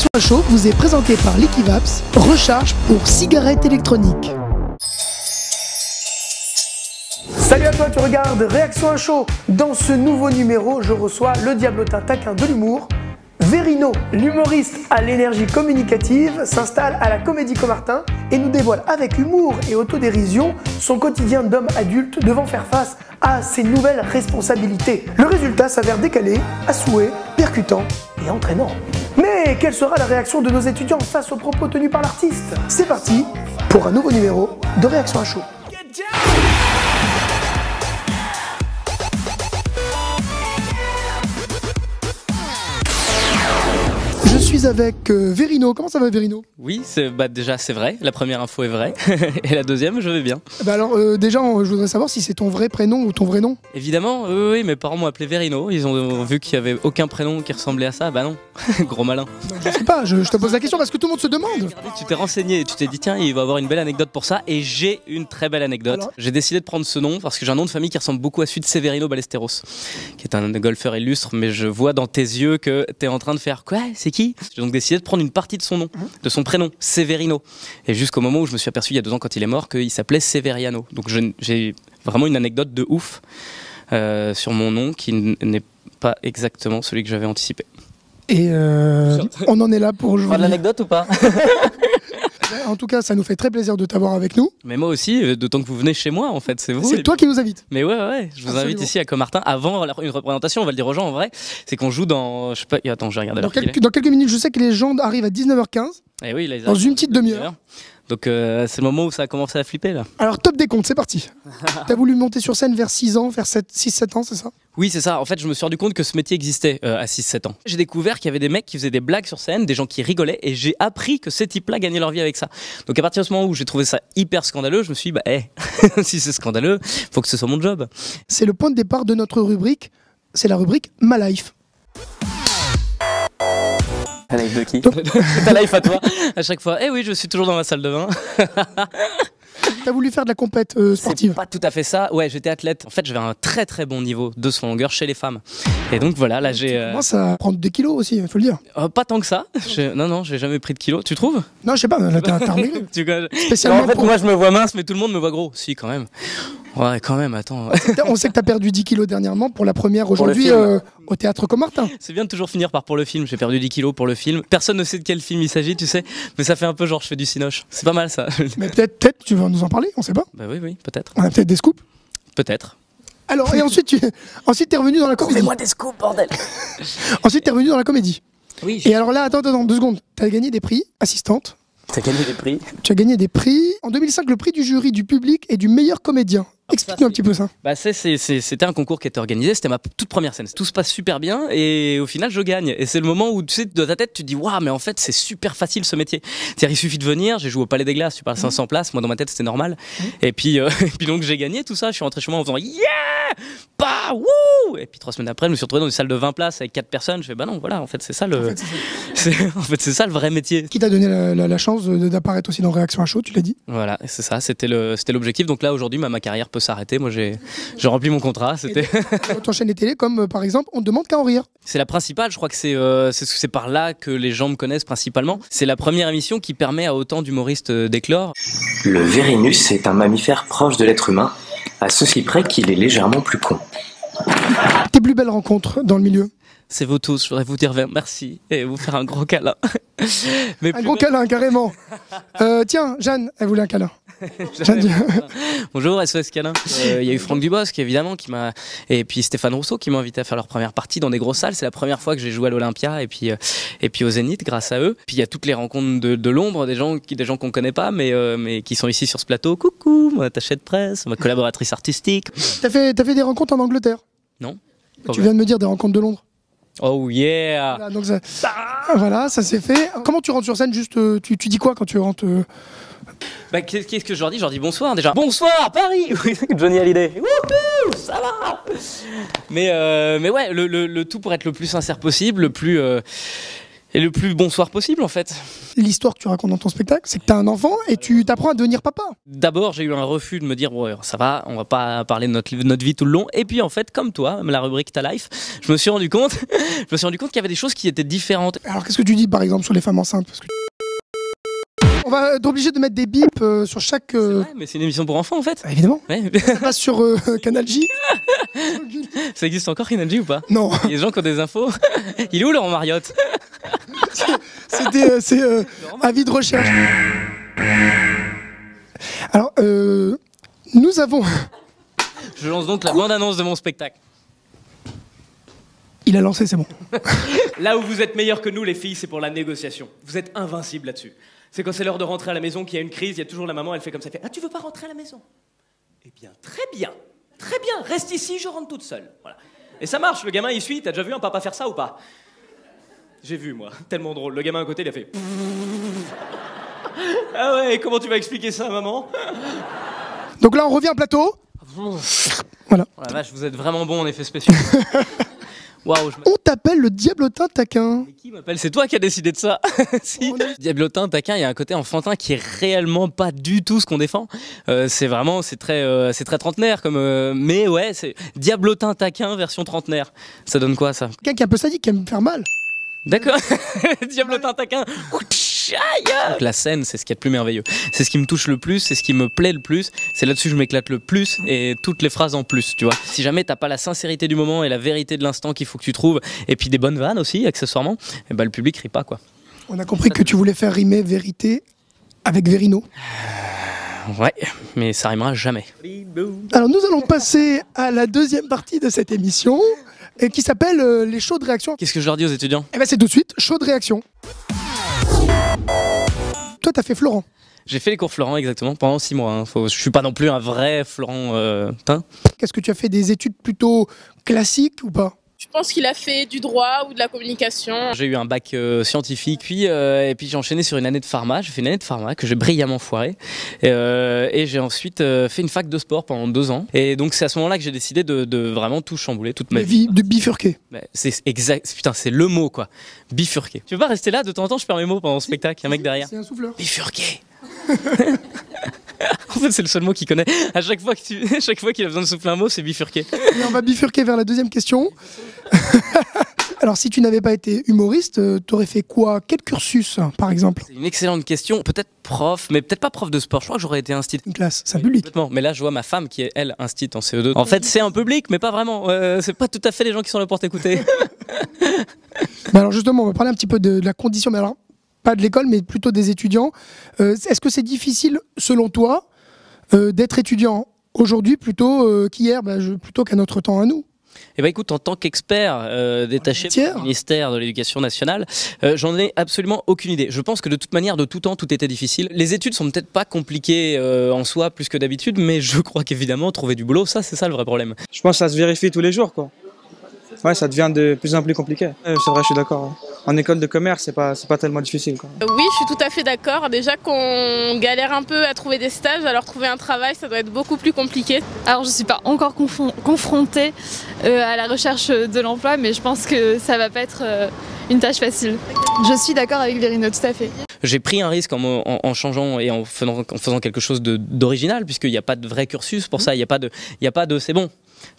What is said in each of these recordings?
Réaction à chaud vous est présentée par Liquivaps, recharge pour cigarettes électroniques. Salut à toi, tu regardes Réaction à chaud. Dans ce nouveau numéro, je reçois le diablotin taquin de l'humour, Verino. L'humoriste à l'énergie communicative s'installe à la Comédie Comartin et nous dévoile avec humour et autodérision son quotidien d'homme adulte devant faire face à ses nouvelles responsabilités. Le résultat s'avère décalé, à souhait, percutant et entraînant. Mais quelle sera la réaction de nos étudiants face aux propos tenus par l'artiste? C'est parti pour un nouveau numéro de Réaction à chaud. Je suis avec Verino. Comment ça va, Verino? Oui, déjà c'est vrai, la première info est vraie, et la deuxième je vais bien. Alors déjà, je voudrais savoir si c'est ton vrai prénom ou ton vrai nom. Évidemment, oui, mes parents m'ont appelé Verino, ils ont vu qu'il n'y avait aucun prénom qui ressemblait à ça, bah non, gros malin. Je sais pas, je te pose la question parce que tout le monde se demande. Tu t'es renseigné, tu t'es dit tiens, il va avoir une belle anecdote pour ça, et j'ai une très belle anecdote. Alors j'ai décidé de prendre ce nom parce que j'ai un nom de famille qui ressemble beaucoup à celui de Severino Ballesteros, qui est un golfeur illustre, mais je vois dans tes yeux que t'es en train de faire quoi, c'est qui? J'ai donc décidé de prendre une partie de son nom, de son prénom, Severino. Et jusqu'au moment où je me suis aperçu il y a 2 ans quand il est mort qu'il s'appelait Severiano. Donc j'ai vraiment une anecdote de ouf sur mon nom qui n'est pas exactement celui que j'avais anticipé. Et on en est là pour aujourd'hui. Pas de l'anecdote ou pas? En tout cas, ça nous fait très plaisir de t'avoir avec nous. Mais moi aussi, d'autant que vous venez chez moi en fait, c'est vous. C'est toi qui nous invites. Mais ouais, je vous invite ici à Comartin avant une représentation, on va le dire aux gens en vrai, c'est qu'on joue dans, je sais pas, attends, je vais regarder dans quelques minutes, je sais que les gens arrivent à 19h15. Et oui, là, dans une petite demi-heure. Donc c'est le moment où ça a commencé à flipper là. Alors top des comptes, c'est parti. T'as voulu monter sur scène vers 6 ans, vers 6-7 ans, c'est ça? Oui, c'est ça. En fait, je me suis rendu compte que ce métier existait à 6-7 ans. J'ai découvert qu'il y avait des mecs qui faisaient des blagues sur scène, des gens qui rigolaient, et j'ai appris que ces types-là gagnaient leur vie avec ça. Donc à partir de ce moment où j'ai trouvé ça hyper scandaleux, je me suis dit, si c'est scandaleux, faut que ce soit mon job. C'est le point de départ de notre rubrique, c'est la rubrique Ma Life. Ta life de qui? Ta life à toi, à chaque fois. Eh oui, je suis toujours dans ma salle de bain. T'as voulu faire de la compète sportive? C'est pas tout à fait ça. Ouais, j'étais athlète. En fait, j'avais un très très bon niveau de son longueur chez les femmes. Et donc voilà, là j'ai. Tu commences à prendre des kilos aussi, il faut le dire. Pas tant que ça. Non, j'ai jamais pris de kilos. Tu trouves? Non, je sais pas, là t'as remis. Spécialement. En fait, moi je me vois mince, mais tout le monde me voit gros. Si, quand même. Ouais, quand même, attends. On sait que t'as perdu 10 kilos dernièrement pour la première aujourd'hui au Théâtre Comartin. C'est bien de toujours finir par pour le film. J'ai perdu 10 kilos pour le film. Personne ne sait de quel film il s'agit, tu sais. Mais ça fait un peu genre je fais du cinoche. C'est pas mal ça. Mais peut-être tu vas nous en parler, on sait pas. Bah oui, peut-être. On a peut-être des scoops. Peut-être. Alors, et ensuite t'es revenu dans la comédie. Fais-moi des scoops, bordel. Ensuite t'es revenu dans la comédie. Oui. Et alors là, attends, 2 secondes. T'as gagné des prix, assistante. T'as gagné des prix. Tu as gagné des prix. En 2005, le prix du jury, du public et du meilleur comédien. Explique-nous un petit peu ça. Bah c'était un concours qui était organisé, c'était ma toute première scène. Tout se passe super bien et au final je gagne. Et c'est le moment où tu sais, dans ta tête tu te dis waouh, mais en fait c'est super facile ce métier. C'est-à-dire il suffit de venir, j'ai joué au Palais des Glaces, tu parles 500 places, moi dans ma tête c'était normal. Et puis donc j'ai gagné tout ça, je suis rentré chez moi en faisant yeah, bah wouh. Et puis 3 semaines après je me suis retrouvé dans une salle de 20 places avec 4 personnes. Je fais bah non voilà, en fait c'est ça le, en fait c'est ça le vrai métier. Qui t'a donné la chance d'apparaître aussi dans Réaction à chaud, tu l'as dit. Voilà, c'est ça, c'était l'objectif. Donc là aujourd'hui ma carrière peut s'arrêter. Moi j'ai rempli mon contrat. C'était t'enchaînes les télés comme par exemple On ne demande qu'à en rire. C'est la principale, je crois que c'est par là que les gens me connaissent principalement. C'est la première émission qui permet à autant d'humoristes d'éclore. Le Vérinus est un mammifère proche de l'être humain, à ceci près qu'il est légèrement plus con. Tes plus belles rencontres dans le milieu? C'est vous tous, je voudrais vous dire merci et vous faire un gros câlin. Mais un gros câlin, carrément. Tiens, Jeanne, elle voulait un câlin. Bonjour, SOS câlin. Il y a eu Franck Dubosc, évidemment, et puis Stéphane Rousseau qui m'a invité à faire leur première partie dans des grosses salles. C'est la première fois que j'ai joué à l'Olympia et puis au Zénith grâce à eux. Puis il y a toutes les rencontres de l'ombre, des gens qu'on connaît pas, mais qui sont ici sur ce plateau. Coucou, mon attachée de presse, ma collaboratrice artistique. T'as fait des rencontres en Angleterre? Non. Tu viens de me dire des rencontres de Londres. Oh yeah. Voilà, donc ça c'est fait. Comment tu rentres sur scène? Juste, tu dis quoi quand tu rentres? Bah, qu'est-ce que je leur dis? Je leur dis bonsoir déjà. Bonsoir Paris. Johnny Hallyday. Wouhou, ça va. Mais ouais, le tout pour être le plus sincère possible, le plus Et le plus bon soir possible en fait. L'histoire que tu racontes dans ton spectacle, c'est que tu as un enfant et tu t'apprends à devenir papa. D'abord, j'ai eu un refus de me dire bon, ça va, on va pas parler de notre vie tout le long. Et puis en fait, comme toi, la rubrique Ta Life, je me suis rendu compte qu'il y avait des choses qui étaient différentes. Alors qu'est-ce que tu dis par exemple sur les femmes enceintes? Parce que... On va être obligé de mettre des bips sur chaque... C'est vrai, mais c'est une émission pour enfants en fait. Évidemment. Ouais. Ça passe sur Canal J. Ça existe encore Canal J ou pas? Non. Il y a des gens qui ont des infos. Il est où Laurent Mariotte? C'est avis de recherche. Alors, nous avons... Je lance donc la bande-annonce de mon spectacle. Il a lancé, c'est bon. Là où vous êtes meilleurs que nous, les filles, c'est pour la négociation. Vous êtes invincibles là-dessus. C'est quand c'est l'heure de rentrer à la maison qu'il y a une crise, il y a toujours la maman, elle fait comme ça, elle fait « Ah, tu veux pas rentrer à la maison ?» Eh bien, très bien, reste ici, je rentre toute seule. Voilà. Et ça marche, le gamin il suit, t'as déjà vu un papa faire ça ou pas? J'ai vu, moi, tellement drôle. Le gamin à côté, il a fait « Ah ouais, comment tu vas expliquer ça, maman ?» Donc là, on revient au plateau. Voilà. Oh la vache, vous êtes vraiment bon en effets spéciaux. Waouh, On t'appelle le diablotin taquin. Mais qui m'appelle? C'est toi qui as décidé de ça. Si. Diablotin, taquin, il y a un côté enfantin qui est réellement pas du tout ce qu'on défend. C'est très trentenaire comme. Mais ouais, c'est Diablotin, taquin version trentenaire. Ça donne quoi ça? Quelqu'un qui est un peu sadique, qui aime me faire mal. D'accord. Diablotin, taquin. Aïe. La scène, c'est ce qu'il y a de plus merveilleux. C'est ce qui me touche le plus, c'est ce qui me plaît le plus. C'est là-dessus que je m'éclate le plus et toutes les phrases en plus, tu vois. Si jamais t'as pas la sincérité du moment et la vérité de l'instant qu'il faut que tu trouves, et puis des bonnes vannes aussi, accessoirement, et ben le public rit pas, quoi. On a compris que tu voulais faire rimer vérité avec Verino. Ouais, mais ça rimera jamais. Alors nous allons passer à la deuxième partie de cette émission qui s'appelle les shows de réaction. Qu'est-ce que je leur dis aux étudiants? Eh ben c'est tout de suite, show de réaction. Toi t'as fait Florent. J'ai fait les cours Florent exactement pendant 6 mois. Hein. Je suis pas non plus un vrai Florent teint. Qu'est-ce que tu as fait, des études plutôt classiques ou pas? Je pense qu'il a fait du droit ou de la communication. J'ai eu un bac scientifique, et puis j'ai enchaîné sur une année de pharma. J'ai fait une année de pharma que j'ai brillamment foirée. Et j'ai ensuite fait une fac de sport pendant 2 ans. Et donc c'est à ce moment-là que j'ai décidé de vraiment tout chambouler, toute ma vie. De bifurquer. C'est exact, putain, c'est le mot quoi. Bifurquer. Tu veux pas rester là de temps en temps, je perds mes mots pendant le spectacle, il y a un mec derrière. C'est un souffleur. Bifurquer. En fait, c'est le seul mot qu'il connaît. À chaque fois qu'il a besoin de souffler un mot, c'est bifurquer. Et on va bifurquer vers la deuxième question. Alors, si tu n'avais pas été humoriste, t'aurais fait quoi? Quel cursus, par exemple? C'est une excellente question. Peut-être prof, mais peut-être pas prof de sport. Je crois que j'aurais été instit. Une classe, c'est un public. Complètement. Mais là, je vois ma femme qui est, elle, instit en CE2. En fait, c'est un public, mais pas vraiment. C'est pas tout à fait les gens qui sont là pour t'écouter. Alors, justement, on va parler un petit peu de la condition. Mais alors, pas de l'école, mais plutôt des étudiants. Est-ce que c'est difficile, selon toi, d'être étudiant aujourd'hui plutôt qu'hier, plutôt qu'à notre temps à nous? Eh ben écoute, en tant qu'expert détaché du ministère de l'Éducation nationale, j'en ai absolument aucune idée. Je pense que de toute manière, de tout temps, tout était difficile. Les études sont peut-être pas compliquées en soi plus que d'habitude, mais je crois qu'évidemment, trouver du boulot, ça, c'est ça le vrai problème. Je pense que ça se vérifie tous les jours, quoi. Ouais, ça devient de plus en plus compliqué. C'est vrai, je suis d'accord. Ouais. En école de commerce, c'est pas tellement difficile, quoi. Oui, je suis tout à fait d'accord. Déjà qu'on galère un peu à trouver des stages, alors trouver un travail, ça doit être beaucoup plus compliqué. Alors je ne suis pas encore confrontée à la recherche de l'emploi, mais je pense que ça va pas être une tâche facile. Je suis d'accord avec Verino, tout à fait. J'ai pris un risque en changeant et en faisant quelque chose d'original, puisqu'il n'y a pas de vrai cursus pour ça, il n'y a pas de c'est bon.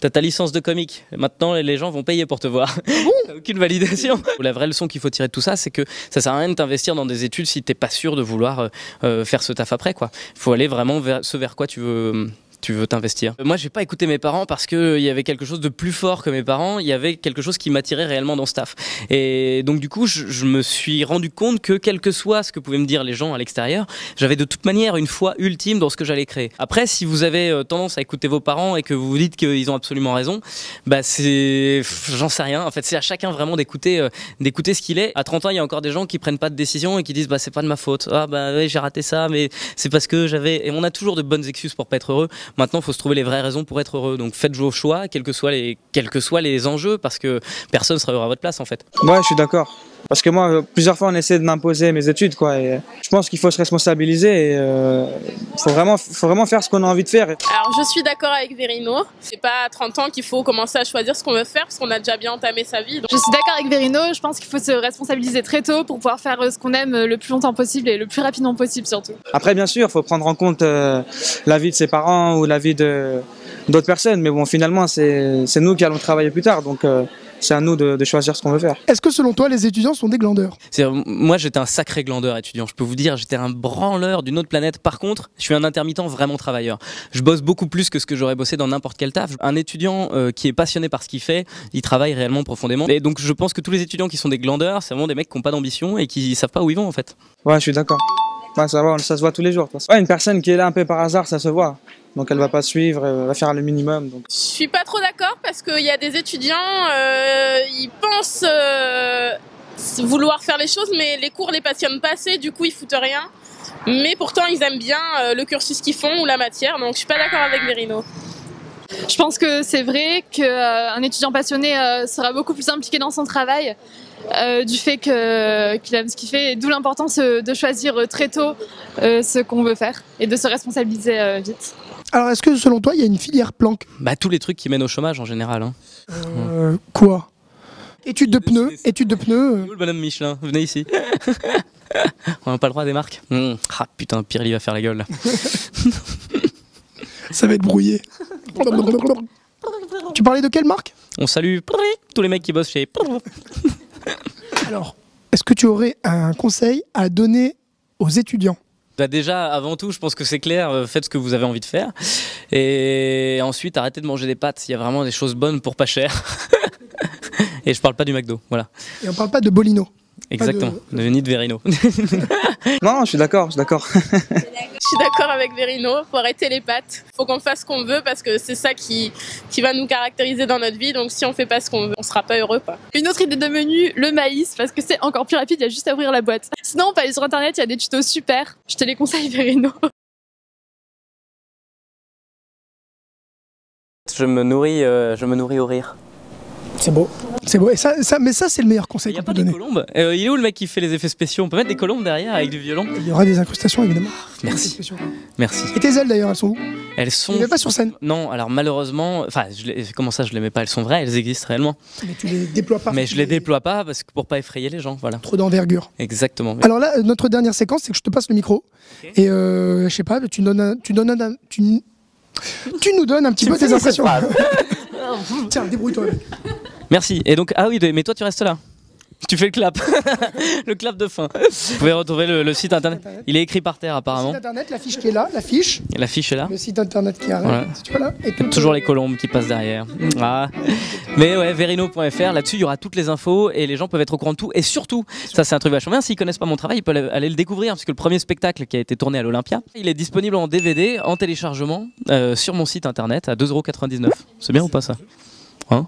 T'as ta licence de comique, maintenant les gens vont payer pour te voir. T'as aucune validation. La vraie leçon qu'il faut tirer de tout ça, c'est que ça sert à rien de t'investir dans des études si t'es pas sûr de vouloir faire ce taf après, quoi. Faut aller vraiment vers quoi tu veux t'investir. Moi, j'ai pas écouté mes parents parce que il y avait quelque chose de plus fort que mes parents. Il y avait quelque chose qui m'attirait réellement dans ce taf. Et donc, du coup, je me suis rendu compte que quel que soit ce que pouvaient me dire les gens à l'extérieur, j'avais de toute manière une foi ultime dans ce que j'allais créer. Après, si vous avez tendance à écouter vos parents et que vous vous dites qu'ils ont absolument raison, j'en sais rien. En fait, c'est à chacun vraiment d'écouter ce qu'il est. À 30 ans, il y a encore des gens qui prennent pas de décision et qui disent c'est pas de ma faute. Ah ouais, j'ai raté ça, mais c'est parce que j'avais. Et on a toujours de bonnes excuses pour pas être heureux. Maintenant, il faut se trouver les vraies raisons pour être heureux. Donc faites vos choix, quels que soient les enjeux, parce que personne ne sera heureux à votre place en fait. Ouais, je suis d'accord. Parce que moi, plusieurs fois, on essaie de m'imposer mes études, quoi. Et je pense qu'il faut se responsabiliser et faut vraiment faire ce qu'on a envie de faire. Alors je suis d'accord avec Verino, c'est pas à 30 ans qu'il faut commencer à choisir ce qu'on veut faire parce qu'on a déjà bien entamé sa vie. Donc... Je suis d'accord avec Verino, je pense qu'il faut se responsabiliser très tôt pour pouvoir faire ce qu'on aime le plus longtemps possible et le plus rapidement possible surtout. Après, bien sûr, il faut prendre en compte la vie de ses parents ou la vie d'autres personnes, mais bon, finalement, c'est nous qui allons travailler plus tard, donc c'est à nous de choisir ce qu'on veut faire. Est-ce que selon toi, les étudiants sont des glandeurs? Moi, j'étais un sacré glandeur étudiant. Je peux vous dire, j'étais un branleur d'une autre planète. Par contre, je suis un intermittent vraiment travailleur. Je bosse beaucoup plus que ce que j'aurais bossé dans n'importe quel taf. Un étudiant qui est passionné par ce qu'il fait, il travaille réellement profondément. Et donc, je pense que tous les étudiants qui sont des glandeurs, c'est vraiment des mecs qui n'ont pas d'ambition et qui savent pas où ils vont en fait. Ouais, je suis d'accord. Ouais, ça se voit tous les jours. Ouais, une personne qui est là un peu par hasard, ça se voit. Donc elle va pas suivre, elle va faire le minimum. Donc. Je suis pas trop d'accord parce qu'il y a des étudiants, ils pensent vouloir faire les choses, mais les cours les passionnent pas assez, du coup ils foutent rien. Mais pourtant ils aiment bien le cursus qu'ils font ou la matière, donc je suis pas d'accord avec Verino. Je pense que c'est vrai qu'un étudiant passionné sera beaucoup plus impliqué dans son travail du fait qu'il aime ce qu'il fait, d'où l'importance de choisir très tôt ce qu'on veut faire et de se responsabiliser vite. Alors, est-ce que selon toi, il y a une filière planque? Bah, tous les trucs qui mènent au chômage en général. Hein. Quoi? Études de pneus, études de pneus. Le bonhomme Michelin, venez ici. On n'a pas le droit des marques. Ah putain, Pirelli va faire la gueule là. Ça va être brouillé. Tu parlais de quelle marque? On salue tous les mecs qui bossent chez... Alors, est-ce que tu aurais un conseil à donner aux étudiants? Bah déjà, avant tout, je pense que c'est clair, faites ce que vous avez envie de faire. Et ensuite, arrêtez de manger des pâtes. Il y a vraiment des choses bonnes pour pas cher. Et je parle pas du McDo, voilà. Et on parle pas de Bolino. Exactement, ni de Verino. Non, je suis d'accord. Je suis d'accord avec Verino, faut arrêter les pâtes. Faut qu'on fasse ce qu'on veut parce que c'est ça qui va nous caractériser dans notre vie. Donc si on fait pas ce qu'on veut, on sera pas heureux, quoi. Une autre idée de menu, le maïs, parce que c'est encore plus rapide, il y a juste à ouvrir la boîte. Sinon, on peut aller sur internet, il y a des tutos super. Je te les conseille, Verino. Je me nourris au rire. C'est beau. C'est beau. Et mais ça, c'est le meilleur conseil qu'on peut donner. Il y a pas des colombes. Il est où le mec qui fait les effets spéciaux? On peut mettre des colombes derrière avec du violon? Il y aura des incrustations, évidemment. Merci. Merci. Et tes ailes, d'ailleurs, elles sont où? Elles sont... Tu les mets pas sur scène? Non, alors malheureusement... Enfin, comment ça, je les mets pas? Elles sont vraies, elles existent réellement. Mais tu les déploies pas. Mais je les déploie pas parce que pour pas effrayer les gens, voilà. Trop d'envergure. Exactement. Alors là, notre dernière séquence, c'est que je te passe le micro. Okay. Et je sais pas, tu nous donnes un petit peu tes impressions. Tiens, débrouille-toi. Merci. Et donc, ah oui, mais toi tu restes là. Tu fais le clap. Le clap de fin. Vous pouvez retrouver le site internet. Il est écrit par terre apparemment. Le site internet, l'affiche qui est là, l'affiche. L'affiche est là. Le site internet qui arrive. Voilà. Tu vois là. Et toujours les colombes qui passent derrière. Ah. Mais ouais, verino.fr, là-dessus il y aura toutes les infos et les gens peuvent être au courant de tout. Et surtout, ça c'est un truc vachement bien, s'ils connaissent pas mon travail, ils peuvent aller le découvrir parce que le premier spectacle qui a été tourné à l'Olympia, il est disponible en DVD, en téléchargement sur mon site internet à 2,99 €. C'est bien ou pas ça? Hein?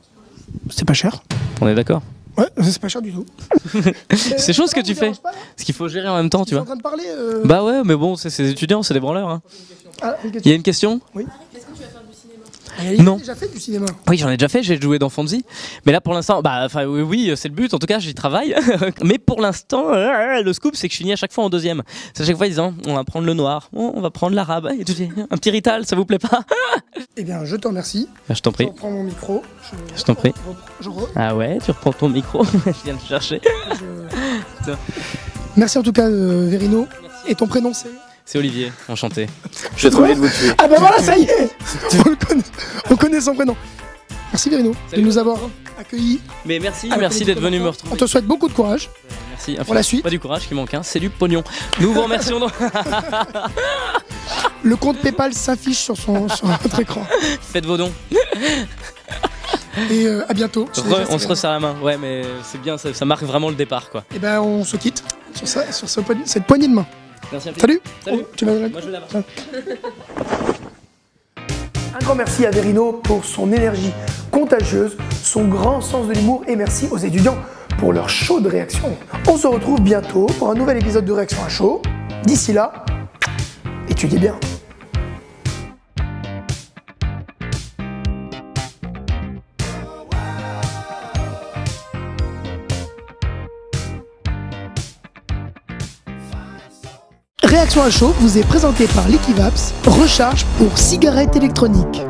C'est pas cher. On est d'accord? Ouais, c'est pas cher du tout. C'est chaud ce que tu fais. Parce qu'il faut gérer en même temps, tu vois. en train de parler. Bah ouais, mais bon, c'est ces étudiants, c'est des branleurs. Hein. Ah, il y a une question? Oui. Est-ce que tu vas faire du cinéma? Non. J'ai déjà fait du cinéma. Oui, j'en ai déjà fait, j'ai joué dans Fonzie. Mais là pour l'instant, oui, c'est le but, en tout cas j'y travaille. Mais pour l'instant, le scoop c'est que je finis à chaque fois en deuxième. C'est à chaque fois disant, on va prendre le noir, on va prendre l'arabe. Et tu dis, un petit rital, ça vous plaît pas? Eh bien, je te remercie. Je t'en prie. Je reprends mon micro. Je t'en prie. Ah ouais, tu reprends ton micro, je viens te chercher. Merci en tout cas, Verino. Merci. Et ton prénom c'est? C'est Olivier, enchanté. Je vais envie de vous tuer. Ah bah voilà, ça y est. On connaît son prénom. Merci Verino de nous avoir accueillis. Mais merci d'être venu me retrouver. On te souhaite beaucoup de courage. Merci. Pour la suite. Pas du courage qui manque, hein, c'est du pognon. Nous vous remercions. Le compte PayPal s'affiche sur votre écran. Faites vos dons. Et à bientôt. On se resserre la main. Ouais, mais c'est bien, ça marque vraiment le départ, quoi. Et ben on se quitte sur cette poignée de main. Merci. Salut. Salut. Tu vas Moi je vais là-bas. Un grand merci à Verino pour son énergie contagieuse, son grand sens de l'humour et merci aux étudiants pour leur chaude réaction. On se retrouve bientôt pour un nouvel épisode de Réaction à chaud. D'ici là, étudiez bien. Réaction à chaud vous est présenté par l'Equivaps, recharge pour cigarettes électroniques.